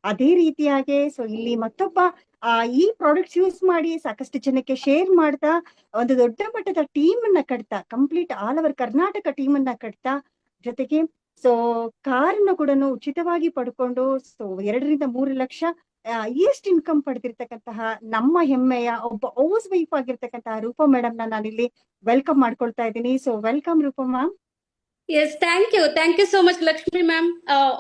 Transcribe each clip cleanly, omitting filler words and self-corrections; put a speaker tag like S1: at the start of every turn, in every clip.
S1: ಅದೇ ರೀತಿಯಾಗಿ ಸೊ ಇಲ್ಲಿ ಮತ್ತೊಬ್ಬ ಆ ಈ ಪ್ರಾಡಕ್ಟ್ಸ್ ಯೂಸ್ ಮಾಡಿ ಸಾಕಷ್ಟು ಜನಕ್ಕೆ ಶೇರ್ ಮಾಡ್ತಾ ಒಂದು ದೊಡ್ಡ ಮಟ್ಟದ ಟೀಮ್ ಅನ್ನ ಕಟ್ತಾ, complete all over Karnataka team ಅನ್ನ ಕಟ್ತಾ, ಜೊತೆಗೆ ಸೊ ಕಾರನ್ನ ಕೂಡ ಉಚಿತವಾಗಿ ಪಡ್ಕೊಂಡು ಸೊ 2 ರಿಂದ 3 ಲಕ್ಷ ಎಷ್ಟು ಇನ್ಕಮ್ ಪಡೆದಿರ್ತಕ್ಕಂತಹ ನಮ್ಮ ಹೆಮ್ಮೆಯ ಒಬ್ಬ ಹೌಸ್ ವೈಫ್ ಆಗಿರ್ತಕ್ಕಂತಹ ರೂಪಾ ಮೇಡಮ್ ನಾನಿಲ್ಲಿ ವೆಲ್ಕಮ್ ಮಾಡ್ಕೊಳ್ತಾ ಇದ್ದೀನಿ. So welcome Rupa ma'am.
S2: Yes, thank you. Thank you so much, Lakshmi ma'am,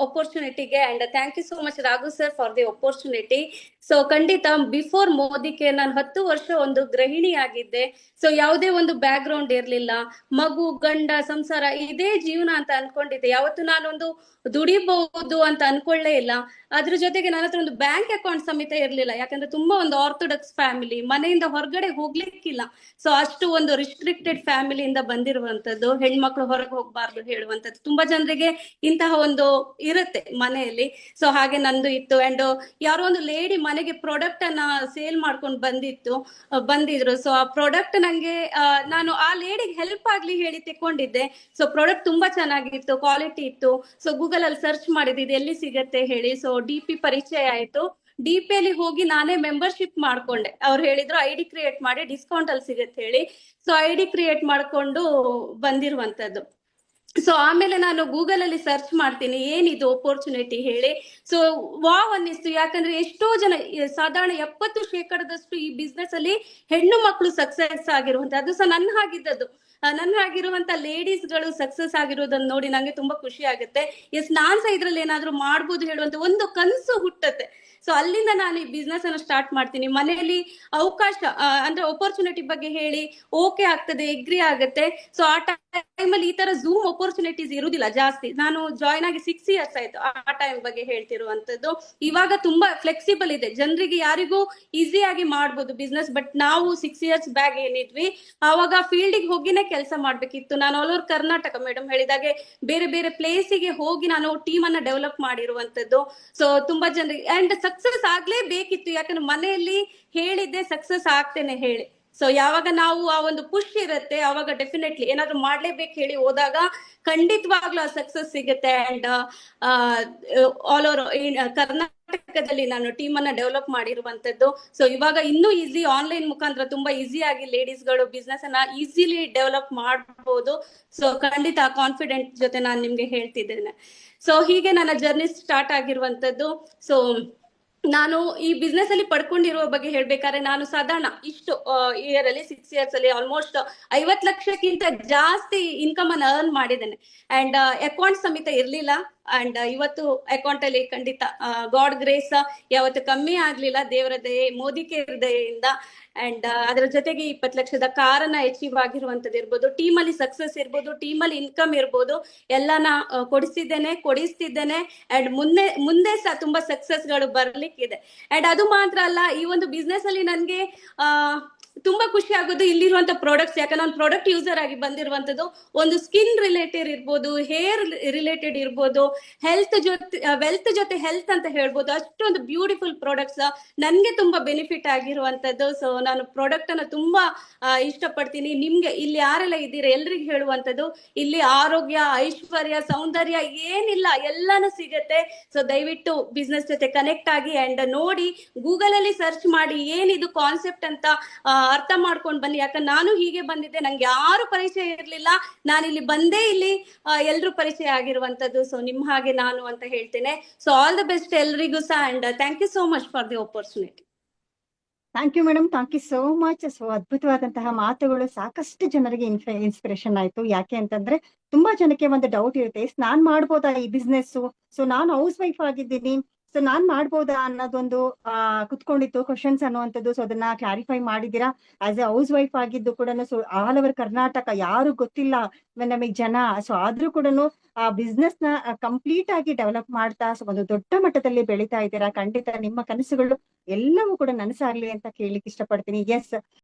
S2: opportunity ge, and thank you so much, Raghu sir, for the opportunity. So ಖಂಡಿತ ಬಿಫೋರ್ ಮೋದಿಗೆ ನಾನು 10 ವರ್ಷ ಒಂದು ಗೃಹಿಣಿ ಆಗಿದ್ದೆ. ಸೊ ಯಾವುದೇ ಒಂದು ಬ್ಯಾಕ್ ಗ್ರೌಂಡ್ ಇರ್ಲಿಲ್ಲ, ಮಗು ಗಂಡ ಸಂಸಾರ ಇದೇ ಜೀವನ ಅಂತ ಅನ್ಕೊಂಡಿದ್ದೆ. ಯಾವತ್ತು ನಾನೊಂದು ದುಡಿಬಹುದು ಅಂತ ಅನ್ಕೊಳ್ಳೇ ಇಲ್ಲ. ಅದ್ರ ಜೊತೆಗೆ ನನ್ನ ಹತ್ರ ಒಂದು ಬ್ಯಾಂಕ್ ಅಕೌಂಟ್ ಸಮೇತ ಇರ್ಲಿಲ್ಲ, ಯಾಕಂದ್ರೆ ತುಂಬಾ ಒಂದು ಆರ್ಥೋಡಾಕ್ಸ್ ಫ್ಯಾಮಿಲಿ, ಮನೆಯಿಂದ ಹೊರಗಡೆ ಹೋಗ್ಲಿಕ್ಕಿಲ್ಲ. ಸೊ ಅಷ್ಟು ಒಂದು ರಿಸ್ಟ್ರಿಕ್ಟೆಡ್ ಫ್ಯಾಮಿಲಿಯಿಂದ ಬಂದಿರುವಂತದ್ದು, ಹೆಣ್ಮಕ್ಳು ಹೊರಗೆ ಹೋಗ್ಬಾರ್ದು ಹೇಳುವಂತದ್ದು ತುಂಬಾ ಜನರಿಗೆ ಇಂತಹ ಒಂದು ಇರುತ್ತೆ ಮನೆಯಲ್ಲಿ. ಸೊ ಹಾಗೆ ನಂದು ಇತ್ತು. ಅಂಡ್ ಯಾರೋ ಒಂದು ಲೇಡಿ ಮನೆಗೆ ಪ್ರಾಡಕ್ಟ್ ಅನ್ನ ಸೇಲ್ ಮಾಡ್ಕೊಂಡು ಬಂದಿದ್ರು. ಸೊ ಆ ಪ್ರಾಡಕ್ಟ್ ನಂಗೆ ನಾನು ಆ ಲೇಡಿಗೆ ಹೆಲ್ಪ್ ಆಗ್ಲಿ ಹೇಳಿ ತಕೊಂಡಿದ್ದೆ. ಸೊ ಪ್ರಾಡಕ್ಟ್ ತುಂಬಾ ಚೆನ್ನಾಗಿತ್ತು, ಕ್ವಾಲಿಟಿ ಇತ್ತು. ಸೊ ಗೂಗಲ್ ಅಲ್ಲಿ ಸರ್ಚ್ ಮಾಡಿದ್ದು ಇದು ಎಲ್ಲಿ ಸಿಗತ್ತೆ ಹೇಳಿ. ಸೊ DP ಪರಿಚಯ ಆಯ್ತು. DP ಅಲ್ಲಿ ಹೋಗಿ ನಾನೇ ಮೆಂಬರ್ಶಿಪ್ ಮಾಡ್ಕೊಂಡೆ. ಅವ್ರು ಹೇಳಿದ್ರು ID ಕ್ರಿಯೇಟ್ ಮಾಡಿ, ಡಿಸ್ಕೌಂಟ್ ಅಲ್ಲಿ ಸಿಗತ್ತೆ ಹೇಳಿ. ಸೊ ID ಕ್ರಿಯೇಟ್ ಮಾಡ್ಕೊಂಡು ಬಂದಿರುವಂತದ್ದು. ಸೊ ಆಮೇಲೆ ನಾನು ಗೂಗಲ್ ಅಲ್ಲಿ ಸರ್ಚ್ ಮಾಡ್ತೀನಿ ಏನಿದು ಅಪರ್ಚುನಿಟಿ ಹೇಳಿ. ಸೊ ವಾವ್ ಅನ್ನಿಸ್ತು, ಯಾಕಂದ್ರೆ ಎಷ್ಟೋ ಜನ ಸಾಧಾರಣ 70% ಈ ಬಿಸ್ನೆಸ್ ಅಲ್ಲಿ ಹೆಣ್ಣು ಮಕ್ಕಳು ಸಕ್ಸಸ್ ಆಗಿರುವಂತ, ಅದು ಸಹ ನನ್ನ ಆಗಿರುವಂತ ಲೇಡೀಸ್ ಗಳು ಸಕ್ಸಸ್ ಆಗಿರೋದನ್ನ ನೋಡಿ ನಂಗೆ ತುಂಬಾ ಖುಷಿ ಆಗುತ್ತೆ. ನಾನ್ ಸಹ ಇದ್ರಲ್ಲಿ ಏನಾದ್ರು ಮಾಡ್ಬೋದು ಹೇಳುವಂತ ಒಂದು ಕನಸು ಹುಟ್ಟತ್ತೆ. ಸೊ ಅಲ್ಲಿಂದ ನಾನು ಈ ಬಿಸ್ನೆಸ್ ಅನ್ನು ಸ್ಟಾರ್ಟ್ ಮಾಡ್ತೀನಿ. ಮನೆಯಲ್ಲಿ ಅವಕಾಶ ಅಂದ್ರೆ ಅಪರ್ಚುನಿಟಿ ಬಗ್ಗೆ ಹೇಳಿ ಓಕೆ ಆಗ್ತದೆ, ಎಗ್ರಿ ಆಗುತ್ತೆ. ಸೊ ಆ ಟೈಮಲ್ಲಿ ಈ ತರ ಝೂಮ್ ಅಪರ್ಚುನಿಟೀಸ್ ಇರುವುದಿಲ್ಲ ಜಾಸ್ತಿ. ನಾನು ಜಾಯ್ನ್ ಆಗಿ 6 years ಆಯ್ತು. ಆ ಟೈಮ್ ಬಗ್ಗೆ ಹೇಳ್ತಿರುವಂತದ್ದು. ಇವಾಗ ತುಂಬಾ ಫ್ಲೆಕ್ಸಿಬಲ್ ಇದೆ, ಜನರಿಗೆ ಯಾರಿಗೂ ಈಸಿ ಆಗಿ ಮಾಡ್ಬೋದು ಬಿಸ್ನೆಸ್. ಬಟ್ ನಾವು 6 years ಬ್ಯಾಗ್ ಏನಿದ್ವಿ ಆವಾಗ ಫೀಲ್ಡಿಗೆ ಹೋಗಿನೇ ಕೆಲಸ ಮಾಡ್ಬೇಕಿತ್ತು. ನಾನು ಆಲ್ ಓವರ್ ಕರ್ನಾಟಕ ಮೇಡಮ್ ಹೇಳಿದಾಗೆ ಬೇರೆ ಬೇರೆ ಪ್ಲೇಸಿಗೆ ಹೋಗಿ ನಾನು ಟೀಮ್ ಅನ್ನ ಡೆವಲಪ್ ಮಾಡಿರುವಂತದ್ದು. ಸೊ ತುಂಬಾ ಜನರಿಗೆ ಅಂಡ್ ಸಕ್ಸಸ್ ಆಗ್ಲೇಬೇಕಿತ್ತು, ಯಾಕಂದ್ರೆ ಮನೆಯಲ್ಲಿ ಹೇಳಿದ್ದೆ ಸಕ್ಸಸ್ ಆಗ್ತೇನೆ ಹೇಳಿ. ಸೊ ಯಾವಾಗ ನಾವು ಆ ಒಂದು ಪುಷ್ ಇರುತ್ತೆ ಅವಾಗ ಡೆಫಿನೆಟ್ಲಿ ಏನಾದ್ರು ಮಾಡ್ಲೇಬೇಕು ಹೇಳಿ ಹೋದಾಗ ಖಂಡಿತವಾಗ್ಲೂ ಆ ಸಕ್ಸಸ್ ಸಿಗುತ್ತೆ. ಅಂಡ್ ಆಲ್ ಓವರ್ ಕರ್ನಾಟಕದಲ್ಲಿ ನಾನು ಟೀಮ್ ಅನ್ನ ಡೆವಲಪ್ ಮಾಡಿರುವಂತದ್ದು. ಸೊ ಇವಾಗ ಇನ್ನೂ ಈಸಿ, ಆನ್ಲೈನ್ ಮುಖಾಂತರ ತುಂಬಾ ಈಸಿ ಆಗಿ ಲೇಡೀಸ್ ಗಳು ಬಿಸ್ನೆಸ್ ಅನ್ನ ಈಸಿಲಿ ಡೆವಲಪ್ ಮಾಡಬಹುದು. ಸೊ ಖಂಡಿತ ಕಾನ್ಫಿಡೆಂಟ್ ಜೊತೆ ನಾನು ನಿಮ್ಗೆ ಹೇಳ್ತಿದ್ದೇನೆ. ಸೊ ಹೀಗೆ ನನ್ನ ಜರ್ನಿ ಸ್ಟಾರ್ಟ್ ಆಗಿರುವಂತದ್ದು. ಸೊ ನಾನು ಈ ಬಿಸ್ನೆಸ್ ಅಲ್ಲಿ ಪಡ್ಕೊಂಡಿರುವ ಬಗ್ಗೆ ಹೇಳ್ಬೇಕಾದ್ರೆ ನಾನು ಸಾಧಾರಣ ಇಷ್ಟು ಇಯರ್ ಅಲ್ಲಿ 6 years ಅಲ್ಲಿ ಆಲ್ಮೋಸ್ಟ್ 50 ಲಕ್ಷಕ್ಕಿಂತ ಜಾಸ್ತಿ ಇನ್ಕಮ್ ಅನ್ನ ಅರ್ನ್ ಮಾಡಿದ್ದೇನೆ. ಅಂಡ್ ಅಕೌಂಟ್ ಸಮೇತ ಇರ್ಲಿಲ್ಲ. ಅಂಡ್ ಇವತ್ತು ಅಕೌಂಟ್ ಅಲ್ಲಿ ಖಂಡಿತ ಗಾಡ್ ಗ್ರೇಸ್ ಯಾವತ್ತು ಕಮ್ಮಿ ಆಗ್ಲಿಲ್ಲ, ದೇವರ ದಯೆ, ಮೋದಿ ಕೇರ್ ದಯೆಯಿಂದ. ಅಂಡ್ ಅದರ ಜೊತೆಗೆ 20 ಲಕ್ಷದ ಕಾರನ್ನ ಅಚೀವ್ ಆಗಿರುವಂತದ್ದು ಇರ್ಬೋದು, ಟೀಮ್ ಅಲ್ಲಿ ಸಕ್ಸಸ್ ಇರ್ಬೋದು, ಟೀಮ್ ಅಲ್ಲಿ ಇನ್ಕಮ್ ಇರ್ಬೋದು, ಎಲ್ಲಾನ ಕೊಡಿಸ್ತಿದ್ದೇನೆ. ಅಂಡ್ ಮುಂದೆ ಸಹ ತುಂಬಾ ಸಕ್ಸಸ್ ಗಳು ಬರ್ಲಿಕ್ಕಿದೆ. ಅಂಡ್ ಅದು ಮಾತ್ರ ಅಲ್ಲ, ಈ ಒಂದು ಬಿಸ್ನೆಸ್ ಅಲ್ಲಿ ನನ್ಗೆ ತುಂಬಾ ಖುಷಿ ಆಗೋದು ಇಲ್ಲಿರುವಂತ ಪ್ರಾಡಕ್ಟ್ಸ್. ಯಾಕಂದ್ರೆ ನಾನು ಪ್ರಾಡಕ್ಟ್ ಯೂಸರ್ ಆಗಿ ಬಂದಿರುವಂತದ್ದು. ಒಂದು ಸ್ಕಿನ್ ರಿಲೇಟೆಡ್ ಇರ್ಬೋದು, ಹೇರ್ ರಿಲೇಟೆಡ್ ಇರ್ಬೋದು, ವೆಲ್ತ್ ಜೊತೆ ಹೆಲ್ತ್ ಅಂತ ಹೇಳ್ಬೋದು. ಅಷ್ಟೊಂದು ಬ್ಯೂಟಿಫುಲ್ ಪ್ರಾಡಕ್ಟ್ಸ್ ನನ್ಗೆ ತುಂಬಾ ಬೆನಿಫಿಟ್ ಆಗಿರುವಂತದ್ದು. ಸೊ ನಾನು ಪ್ರಾಡಕ್ಟ್ ಅನ್ನ ತುಂಬಾ ಇಷ್ಟಪಡ್ತೀನಿ. ನಿಮ್ಗೆ ಇಲ್ಲಿ ಯಾರೆಲ್ಲ ಇದ್ದೀರಾ ಎಲ್ರಿಗೂ ಹೇಳುವಂತದ್ದು, ಇಲ್ಲಿ ಆರೋಗ್ಯ, ಐಶ್ವರ್ಯ, ಸೌಂದರ್ಯ ಏನಿಲ್ಲ ಎಲ್ಲಾನು ಸಿಗತ್ತೆ. ಸೊ ದಯವಿಟ್ಟು ಬಿಸ್ನೆಸ್ ಜೊತೆ ಕನೆಕ್ಟ್ ಆಗಿ ಅಂಡ್ ನೋಡಿ, ಗೂಗಲ್ ಅಲ್ಲಿ ಸರ್ಚ್ ಮಾಡಿ ಏನಿದು ಕಾನ್ಸೆಪ್ಟ್ ಅಂತ ಅರ್ಥ ಮಾಡ್ಕೊಂಡು ಬನ್ನಿ. ಯಾಕಂದ್ರೆ ನಾನು ಹೀಗೆ ಬಂದಿದ್ದೆ, ನಂಗೆ ಯಾರು ಪರಿಚಯ ಇರ್ಲಿಲ್ಲ. ನಾನಿಲ್ಲಿ ಬಂದೇ ಇಲ್ಲಿ ಎಲ್ರು ಪರಿಚಯ ಆಗಿರುವಂತದ್ದು. ಸೊ ನಿಮ್ ಹಾಗೆ ನಾನು ಅಂತ ಹೇಳ್ತೇನೆ. ಸೊ ಆಲ್ ದ ಬೆಸ್ಟ್ ಎಲ್ರಿಗೂ ಸಹ. And thank you so much for the opportunity.
S1: Thank you madam, thank you so much. So ಅದ್ಭುತವಾದಂತಹ ಮಾತುಗಳು ಸಾಕಷ್ಟು ಜನರಿಗೆ ಇನ್ಸ್ಪಿರೇಷನ್ ಆಯ್ತು. ಯಾಕೆ ಅಂತಂದ್ರೆ ತುಂಬಾ ಜನಕ್ಕೆ ಒಂದು ಡೌಟ್ ಇರುತ್ತೆ, ನಾನ್ ಮಾಡ್ಬೋದಾ ಈ ಬಿಸ್ನೆಸ್, ಸೊ ನಾನು ಹೌಸ್ ವೈಫ್ ಆಗಿದ್ದೀನಿ, ಸೊ ನಾನ್ ಮಾಡ್ಬೋದಾ ಅನ್ನೋದೊಂದು ಕುತ್ಕೊಂಡಿತ್ತು ಕ್ವಶನ್ಸ್ ಅನ್ನುವಂಥದ್ದು. ಸೊ ಅದನ್ನ ಕ್ಲಾರಿಫೈ ಮಾಡಿದೀರಾ. ಆಸ್ ಎ ಹೌಸ್ ವೈಫ್ ಆಗಿದ್ದು ಕೂಡ ಸೊ ಆಲ್ ಓವರ್ ಕರ್ನಾಟಕ ಯಾರು ಗೊತ್ತಿಲ್ಲ ನಮಗೆ ಜನ. ಸೊ ಆದ್ರೂ ಕೂಡ ಆ ಬಿಸ್ನೆಸ್ ನ ಕಂಪ್ಲೀಟ್ ಆಗಿ ಡೆವಲಪ್ ಮಾಡ್ತಾ ಸೊ ಒಂದು ದೊಡ್ಡ ಮಟ್ಟದಲ್ಲಿ ಬೆಳೀತಾ ಇದ್ದೀರಾ. ಖಂಡಿತ ನಿಮ್ಮ ಕನಸುಗಳು ಎಲ್ಲವೂ ಕೂಡ ನನಸಾಗ್ಲಿ ಅಂತ ಕೇಳಲಿಕ್ಕೆ ಇಷ್ಟಪಡ್ತೀನಿ. ಎಸ್,